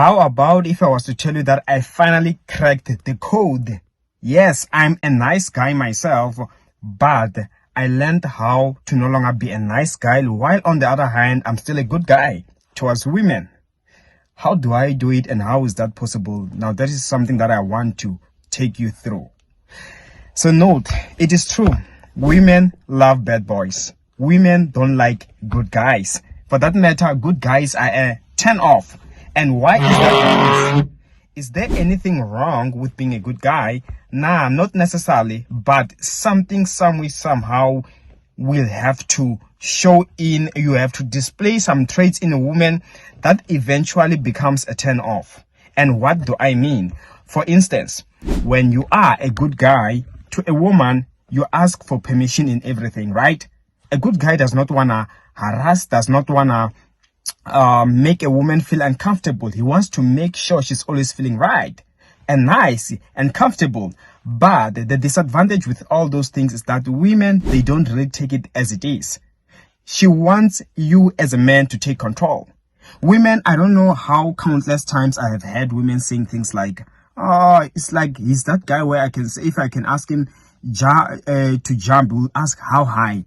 How about if I was to tell you that I finally cracked the code? Yes, I'm a nice guy myself, but I learned how to no longer be a nice guy, while on the other hand, I'm still a good guy towards women. How do I do it, and how is that possible? Now, that is something that I want to take you through. So note, it is true. Women love bad boys. Women don't like good guys. For that matter, good guys are a turn off. And why is that the case? Is there anything wrong with being a good guy? Nah, not necessarily, but something, some way, somehow will have to show in. You have to display some traits in a woman that eventually becomes a turn off. And what do I mean? For instance, when you are a good guy to a woman, you ask for permission in everything, right? A good guy does not want to harass, does not want to make a woman feel uncomfortable. He wants to make sure she's always feeling right and nice and comfortable. But the disadvantage with all those things is that women, they don't really take it as it is. She wants you as a man to take control. Women, I don't know how countless times I have heard women saying things like, oh, it's like he's that guy where I can say, if I can ask him to jump, we'll ask how high.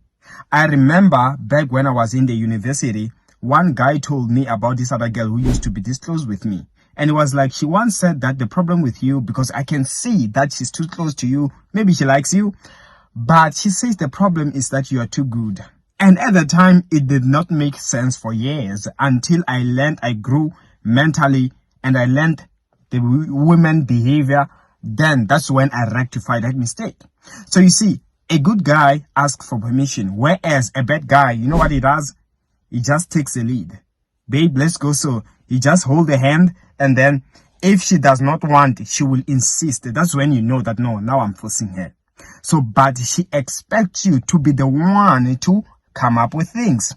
I remember back when I was in the university, one guy told me about this other girl who used to be this close with me. And it was like, she once said that the problem with you, because I can see that she's too close to you, maybe she likes you, but she says the problem is that you are too good. And at the time, it did not make sense for years until I grew mentally, and I learned the women behavior. Then that's when I rectified that mistake. So you see, a good guy asks for permission, whereas a bad guy, you know what he does? He just takes the lead. Babe, let's go. So he just hold the hand, and then if she does not want, she will insist. That's when you know that, no, now I'm forcing her. So, but she expects you to be the one to come up with things.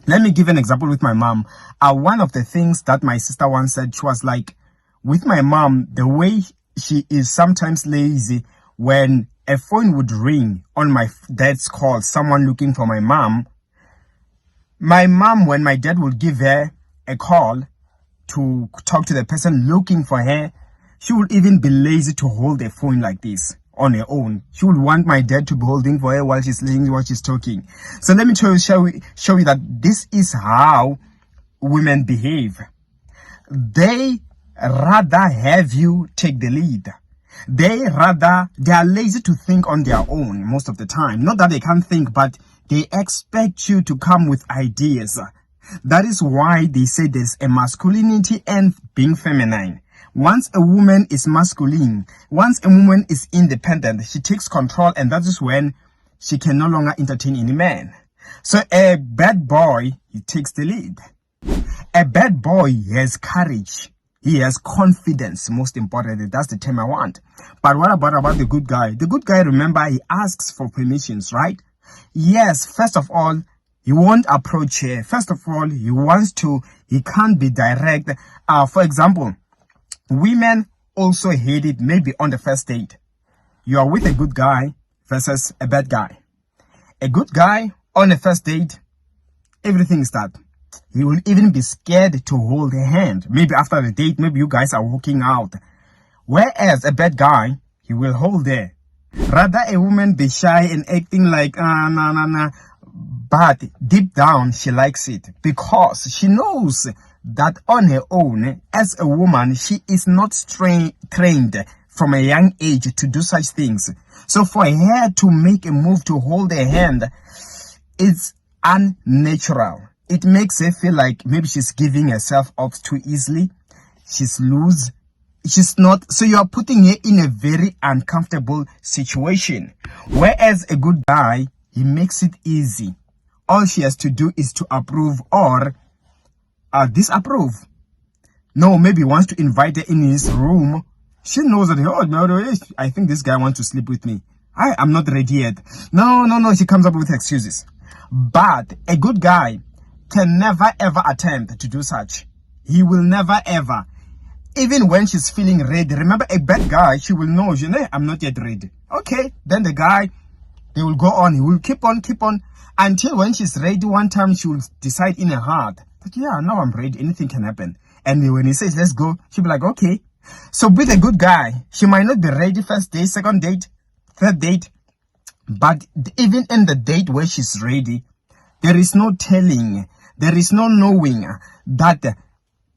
Let me give an example with my mom. One of the things that my sister once said, she was like, with my mom, the way she is sometimes lazy, when a phone would ring on my dad's call, someone looking for my mom, when my dad would give her a call to talk to the person looking for her, she would even be lazy to hold the phone like this on her own. She would want my dad to be holding for her while she's listening, while she's talking. So let me show you that this is how women behave. They rather have you take the lead. They are lazy to think on their own most of the time. Not that they can't think, but they expect you to come with ideas. That is why they say there's a masculinity and being feminine. Once a woman is masculine, once a woman is independent, she takes control, and that is when she can no longer entertain any man. So a bad boy, he takes the lead. A bad boy has courage. He has confidence, most importantly. That's the term I want. But what about the good guy? The good guy, remember, he asks for permissions, right? Yes, first of all, he won't approach her. First of all, he can't be direct. For example, women also hate it maybe on the first date. You are with a good guy versus a bad guy. A good guy on the first date, everything is that. He will even be scared to hold her hand. Maybe after the date, maybe you guys are walking out. Whereas a bad guy, he will hold her. Rather a woman be shy and acting like, nah. But deep down, she likes it because she knows that on her own, as a woman, she is not trained from a young age to do such things. So for her to make a move to hold her hand, it's unnatural. It makes her feel like maybe she's giving herself up too easily. She's loose. She's not. So you are putting her in a very uncomfortable situation. Whereas a good guy, he makes it easy. All she has to do is to approve or disapprove. No, maybe wants to invite her in his room. She knows that, oh, no, I think this guy wants to sleep with me. I'm not ready yet. No. She comes up with excuses. But a good guy can never ever attempt to do such. He will never ever. Even when she's feeling ready. Remember, a bad guy, she will know, I'm not yet ready. Okay, then the guy, they will go on. He will keep on, until when she's ready, one time she will decide in her heart that, yeah, now I'm ready. Anything can happen. And when he says, let's go, she'll be like, okay. So with a good guy, she might not be ready first date, second date, third date. But even in the date where she's ready, there is no telling, there is no knowing that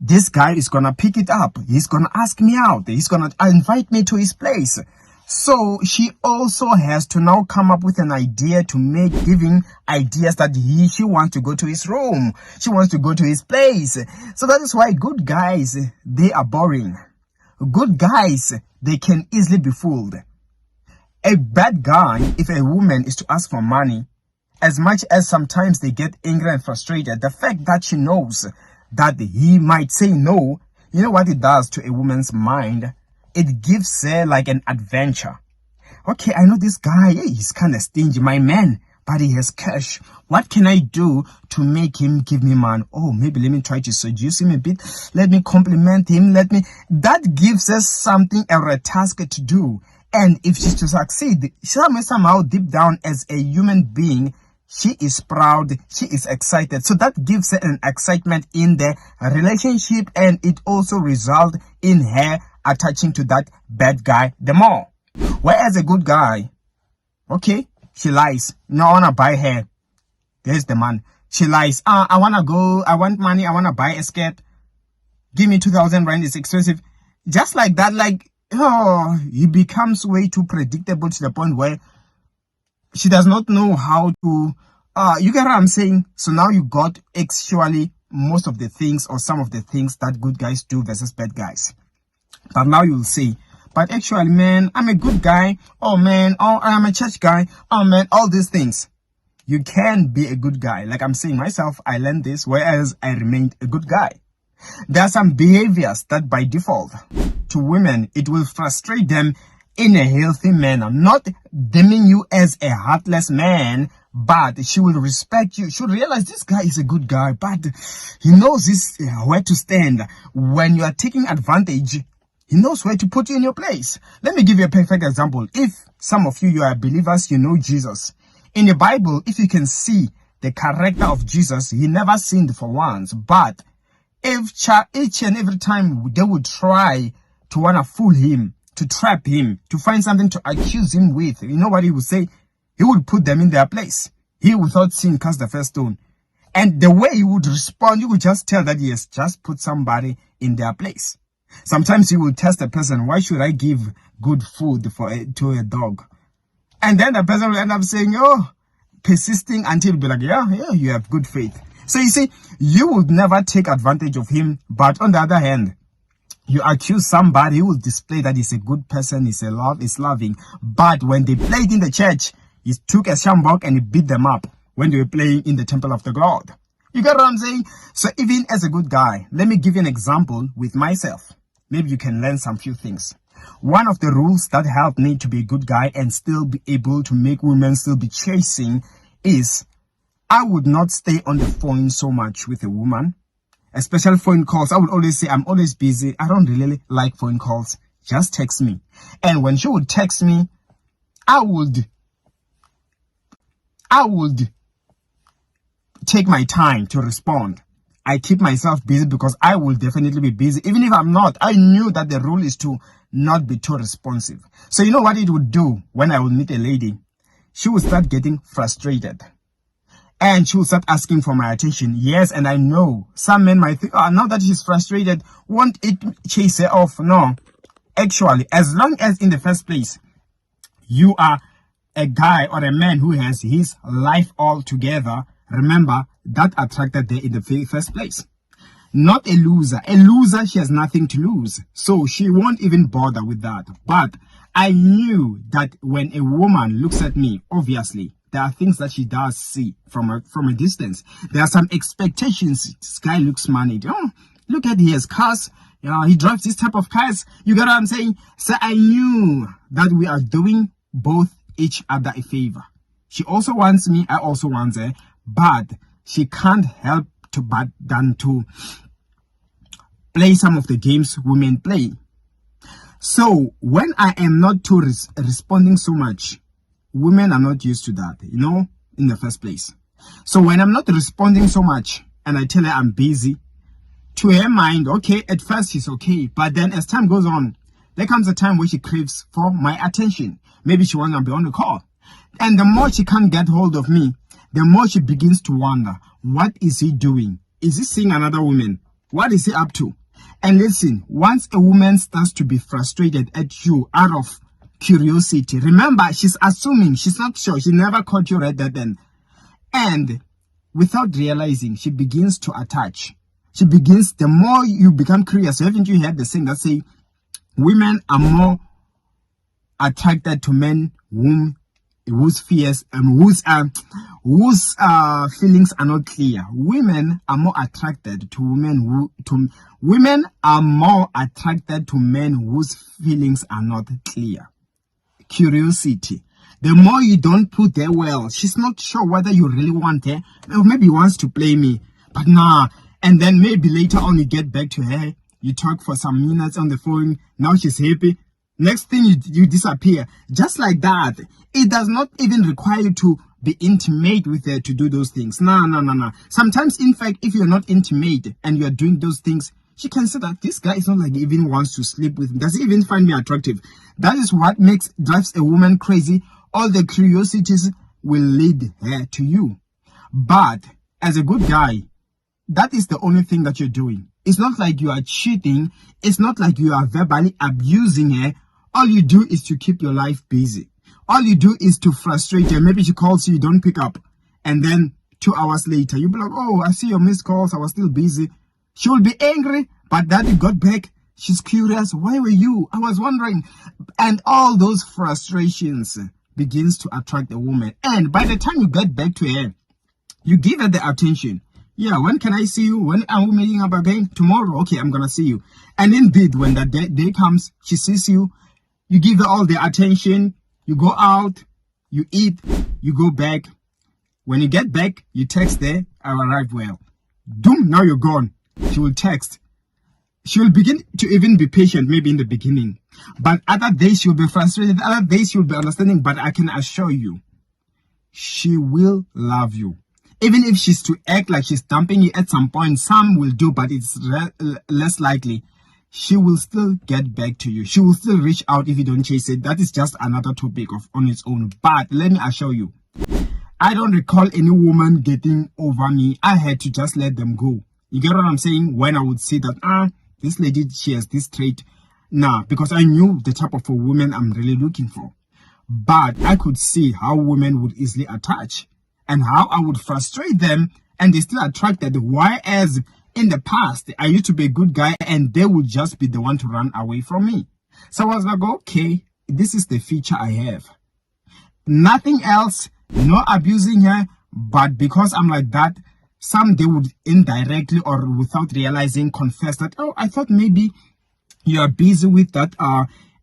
this guy is gonna pick it up. He's gonna ask me out. He's gonna invite me to his place. So she also has to now come up with an idea to make giving ideas that she wants to go to his room. She wants to go to his place. So that is why good guys, they are boring. Good guys, they can easily be fooled. A bad guy, if a woman is to ask for money, as much as sometimes they get angry and frustrated, the fact that she knows that he might say no, you know what it does to a woman's mind? It gives her like an adventure. Okay, I know this guy, he's kind of stingy, my man, but he has cash. What can I do to make him give me money? Oh, maybe let me try to seduce him a bit. Let me compliment him. That gives us something or a task to do. And if she's to succeed, somehow deep down as a human being, she is proud, she is excited. So that gives her an excitement in the relationship, and it also results in her attaching to that bad guy the more. Whereas a good guy, okay, she lies. No, I want to buy her. There's the man. She lies. I want to go. I want money. I want to buy a skirt. Give me 2,000 rand. It's expensive. Just like that, he becomes way too predictable to the point where she does not know how to, you get what I'm saying? So now you got actually most of the things or some of the things that good guys do versus bad guys. But now you'll say, but actually, man, I'm a good guy. Oh, man, I'm a church guy. Oh, man, all these things. You can be a good guy. Like I'm saying myself, I learned this, whereas I remained a good guy. There are some behaviors that by default to women, it will frustrate them in a healthy manner, not deeming you as a heartless man, but she will respect you. She'll realize this guy is a good guy, but he knows where to stand. When you are taking advantage, he knows where to put you in your place. Let me give you a perfect example. If some of you are believers, you know Jesus. In the Bible, if you can see the character of Jesus, he never sinned for once, but each and every time they would try to want to fool him, to trap him, to find something to accuse him with, you know what he would say? He would put them in their place. He, without sin, cast the first stone. And the way he would respond, you would just tell that he has just put somebody in their place. Sometimes he would test the person, why should I give good food to a dog? And then the person will end up saying, persisting until he'll be like, yeah, you have good faith. So you see, you would never take advantage of him. But on the other hand, you accuse somebody, he will display that he's a good person, he's loving. But when they played in the church, he took a shambok and he beat them up when they were playing in the temple of the God. You get what I'm saying? So even as a good guy, let me give you an example with myself. Maybe you can learn some few things. One of the rules that helped me to be a good guy and still be able to make women still be chasing is I would not stay on the phone so much with a woman, especially phone calls. I would always say I'm always busy. I don't really like phone calls. Just text me. And when she would text me, I would take my time to respond. I keep myself busy because I will definitely be busy. Even if I'm not, I knew that the rule is to not be too responsive. So you know what it would do when I would meet a lady? She would start getting frustrated. And she will start asking for my attention. Yes, and I know some men might think, now that she's frustrated, won't it chase her off? No. Actually, as long as in the first place, you are a guy or a man who has his life all together, remember, that attracted her in the first place. Not a loser. A loser, she has nothing to lose. So she won't even bother with that. But I knew that when a woman looks at me, obviously, there are things that she does see from a distance. There are some expectations. This guy looks moneyed. Oh, look at his cars. He drives this type of cars. You get what I'm saying? So I knew that we are doing both each other a favor. She also wants me. I also want her. But she can't help than to play some of the games women play. So when I am not too responding so much, women are not used to that, in the first place. So when I'm not responding so much and I tell her I'm busy, To her mind, okay, at first she's okay, but then as time goes on, there comes a time where she craves for my attention. Maybe she wants to be on the call. And the more she can't get hold of me, the more she begins to wonder, what is he doing? Is he seeing another woman? What is he up to? And listen, once a woman starts to be frustrated at you out of curiosity, remember, she's assuming, she's not sure, she never caught you red-handed. And without realizing, she begins to attach. She begins, the more you become curious, haven't you heard the saying that say, women are more attracted to men whose fears and whose feelings are not clear. Women are more attracted to women are more attracted to men whose feelings are not clear. Curiosity. The more you don't put there, well, she's not sure whether you really want her, or maybe he wants to play me, but nah. And then maybe later on you get back to her, you talk for some minutes on the phone, now she's happy. Next thing you disappear. Just like that. It does not even require you to be intimate with her to do those things. No. Sometimes, in fact, if you're not intimate and you're doing those things, she can say that this guy is not like he even wants to sleep with me. Does he even find me attractive? That is what drives a woman crazy. All the curiosities will lead her to you. But as a good guy, that is the only thing that you're doing. It's not like you are cheating. It's not like you are verbally abusing her. All you do is to keep your life busy. All you do is to frustrate her. Maybe she calls you, you don't pick up. And then 2 hours later, you'll be like, oh, I see your missed calls. I was still busy. She will be angry, but that you got back. She's curious. Why were you? I was wondering. And all those frustrations begins to attract a woman. And by the time you get back to her, you give her the attention. Yeah, when can I see you? When are we meeting up again? Tomorrow? Okay, I'm going to see you. And indeed, when that day comes, she sees you, you give her all the attention, you go out, you eat, you go back. When you get back, you text her, I arrived well. Doom, now you're gone. She will text. She will begin to even be patient, maybe in the beginning. But other days, she'll be frustrated. Other days, she'll be understanding. But I can assure you, she will love you. Even if she's to act like she's dumping you at some point, some will do, but it's less likely. She will still get back to you. She will still reach out if you don't chase it. That is just another topic on its own. But let me assure you, I don't recall any woman getting over me. I had to just let them go. You get what I'm saying? When I would see that, this lady, she has this trait. Nah, because I knew the type of a woman I'm really looking for. But I could see how women would easily attach and how I would frustrate them and they still attracted. Whereas in the past, I used to be a good guy and they would just be the one to run away from me. So I was like, okay, this is the feature I have. Nothing else, no abusing her, but because I'm like that, some they would indirectly or without realizing confess that, oh, I thought maybe you are busy with that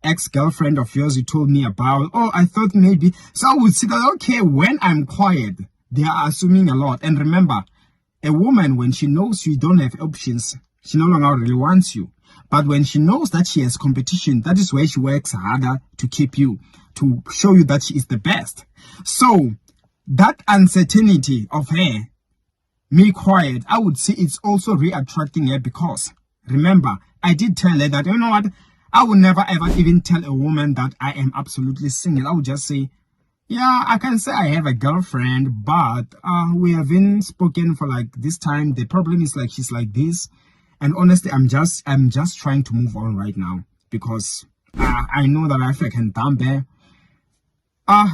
ex-girlfriend of yours you told me about. Oh, I thought maybe. So I would see that, okay, when I'm quiet, they are assuming a lot. And remember, a woman, when she knows you don't have options, she no longer really wants you. But when she knows that she has competition, that is where she works harder to keep you, to show you that she is the best. So that uncertainty of her, me quiet, I would say it's also re-attracting her because, remember, I did tell her that, you know what, I would never ever even tell a woman that I am absolutely single. I would just say, yeah, I can say I have a girlfriend, but we haven't spoken for like this time. The problem is like she's like this. And honestly, I'm just trying to move on right now because I know that if I can dump her,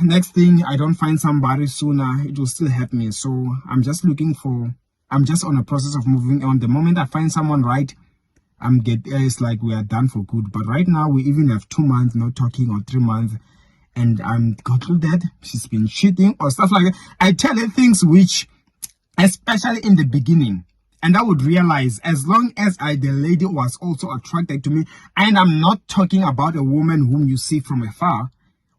next thing I don't find somebody sooner, it will still hurt me. So I'm just on a process of moving on. The moment I find someone right, it's like we are done for good. But right now we even have 2 months not talking or 3 months, and I'm got through that. She's been cheating or stuff like that. I tell her things which, especially in the beginning, and I would realize as long as the lady was also attracted to me, and I'm not talking about a woman whom you see from afar,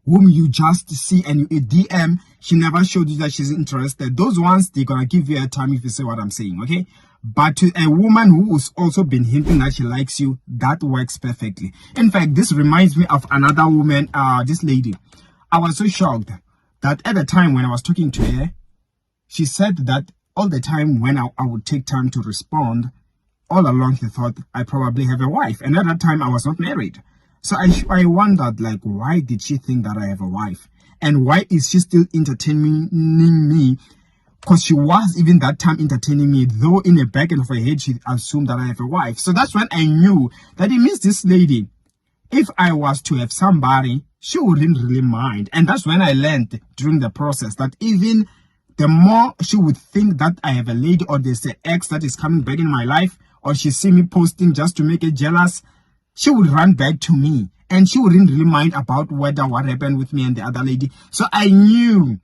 whom you just see and you DM, she never showed you that she's interested. Those ones, they're gonna give you a time if you say what I'm saying, okay? But to a woman who's also been hinting that she likes you, that works perfectly. In fact, this reminds me of another woman, this lady. I was so shocked that at the time when I was talking to her, she said that all the time when I would take time to respond, all along he thought I probably have a wife, and at that time I was not married. So I wondered, like, why did she think that I have a wife, and why is she still entertaining me? Because she was even that time entertaining me, though in the back end of her head she assumed that I have a wife. So that's when I knew that it means this lady, if I was to have somebody, she wouldn't really mind. And that's when I learned during the process that even the more she would think that I have a lady, or there's an ex that is coming back in my life, or she see me posting just to make her jealous, she would run back to me, and she wouldn't really mind about what happened with me and the other lady. So I knew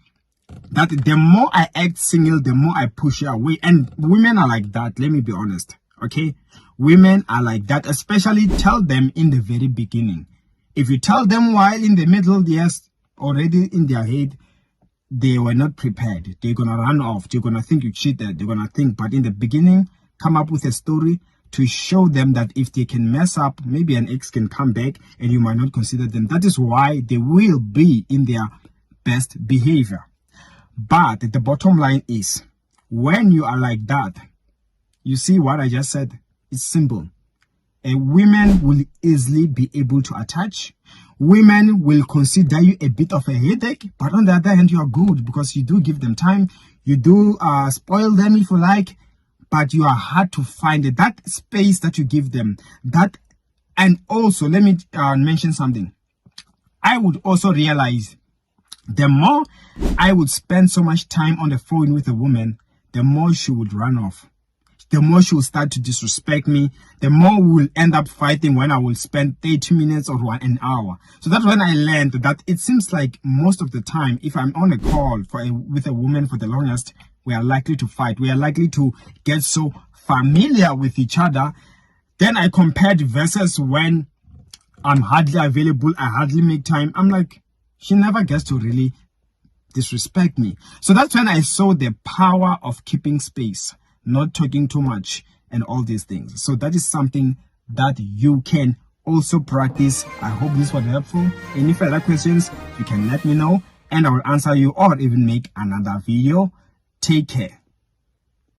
that the more I act single, the more I push her away. And women are like that, let me be honest, okay? Women are like that, especially tell them in the very beginning. If you tell them while in the middle, yes, already in their head, they were not prepared. They're going to run off. They're going to think you cheated. They're going to think, but in the beginning, come up with a story to show them that if they can mess up, maybe an ex can come back and you might not consider them. That is why they will be in their best behavior. But the bottom line is, when you are like that, you see what I just said? It's simple. Women will easily be able to attach. Women will consider you a bit of a headache, but on the other hand, you are good because you do give them time. You do spoil them if you like, but you are hard to find. That space that you give them, that. And also, let me mention something. I would also realize the more I would spend so much time on the phone with a woman, the more she would run off. The more she will start to disrespect me, the more we will end up fighting when I will spend 30 minutes or an hour. So that's when I learned that it seems like most of the time, if I'm on a call with a woman for the longest, we are likely to fight. We are likely to get so familiar with each other. Then I compared versus when I'm hardly available, I hardly make time. I'm like, she never gets to really disrespect me. So that's when I saw the power of keeping space, not talking too much, and all these things. So that is something that you can also practice. I hope this was helpful. Any further questions, you can let me know and I will answer you or even make another video. Take care.